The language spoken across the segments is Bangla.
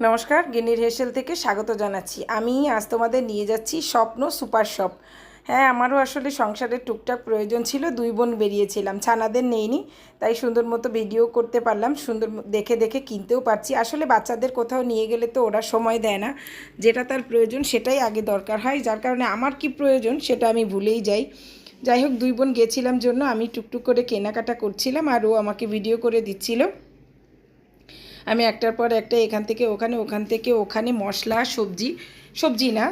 নমস্কার, গিন্নির হেসেল থেকে স্বাগত জানাচ্ছি। আমি আজ তোমাদের নিয়ে যাচ্ছি স্বপ্ন সুপার শপ। হ্যাঁ, আমারও আসলে সংসারের টুকটাক প্রয়োজন ছিল। দুই বোন বেরিয়েছিলাম, ছানাদের নেইনি, তাই সুন্দর মতো ভিডিও করতে পারলাম। সুন্দর দেখে দেখে কিনতেও পারছি। আসলে বাচ্চাদের কোথাও নিয়ে গেলে তো ওরা সময় দেয় না, যেটা তার প্রয়োজন সেটাই আগে দরকার হয়, যার কারণে আমার কি প্রয়োজন সেটা আমি ভুলেই যাই। যাই হোক, দুই বোন গেছিলাম জন্য আমি টুকটুক করে কেনাকাটা করছিলাম আর ও আমাকে ভিডিও করে দিচ্ছিল। আমি একটার পর একটা এখান থেকে ওখানে, ওখান থেকে ওখানে মশলা, সবজি, সবজি না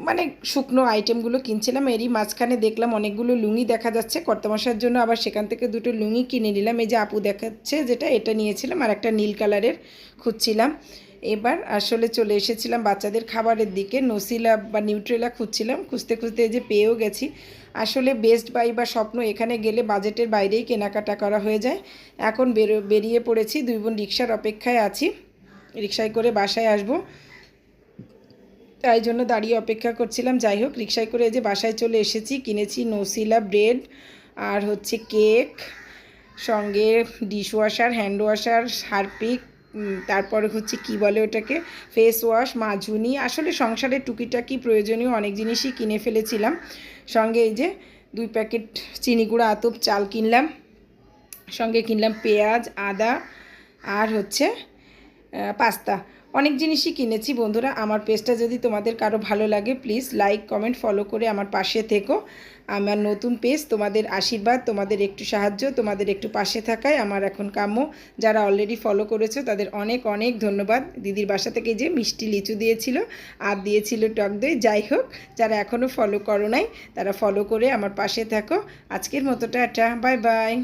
মানে শুকনো আইটেমগুলো কিনছিলাম। এরই মাঝখানে দেখলাম অনেকগুলো লুঙ্গি দেখা যাচ্ছে কর্তামশার জন্য, আবার সেখান থেকে দুটো লুঙ্গি কিনে নিলাম। এই যে আপু দেখাচ্ছে যেটা, এটা নিয়েছিলাম, আর একটা নীল কালারের খুঁজছিলাম। এবার আসলে চলে এসেছিলাম বাচ্চাদের খাবারের দিকে। নসিলা বা নিউট্রেলা খুঁজছিলাম, খুঁজতে খুঁজতে এই যে পেয়েও গেছি। আসলে বেস্ট বাই বা স্বপ্ন এখানে গেলে বাজেটের বাইরেই কেনাকাটা করা হয়ে যায়। এখন বেরিয়ে পড়েছি, দুই বোন রিক্সার অপেক্ষায় আছি, রিক্সায় করে বাসায় আসব, তাই জন্য দাঁড়িয়ে অপেক্ষা করছিলাম। যাই হোক, রিক্সায় করে এই যে বাসায় চলে এসেছি। কিনেছি নসিলা ব্রেড আর হচ্ছে কেক, সঙ্গে ডিশওয়াশার, হ্যান্ড ওয়াশার, হারপিক, তারপরে হচ্ছে কি বলে ওটাকে, ফেস ওয়াশ, মাজুনি। আসলে সংসারে টুকিটাকি প্রয়োজনীয় অনেক জিনিসই কিনে ফেলেছিলাম। সঙ্গে এই যে 2 প্যাকেট চিনি গুঁড়া আতপ চাল কিনলাম, সঙ্গে কিনলাম পেঁয়াজ, আদা, আর হচ্ছে পাস্তা। অনেক জিনিসই কিনেছি বন্ধুরা। আমার পেজটা যদি তোমাদের কারো ভালো লাগে, প্লিজ লাইক, কমেন্ট, ফলো করে আমার পাশে থেকো। আমার নতুন পেজ, তোমাদের আশীর্বাদ, তোমাদের একটু সাহায্য, তোমাদের একটু পাশে থাকায় আমার এখন কাম্য। যারা অলরেডি ফলো করেছো তাদের অনেক অনেক ধন্যবাদ। দিদির বাসা থেকে যে মিষ্টি লিচু দিয়েছিল আর দিয়েছিল টক দই। যাই হোক, যারা এখনও ফলো করো নাই তারা ফলো করে আমার পাশে থাকো। আজকের মতো টাটা, বাই বাই।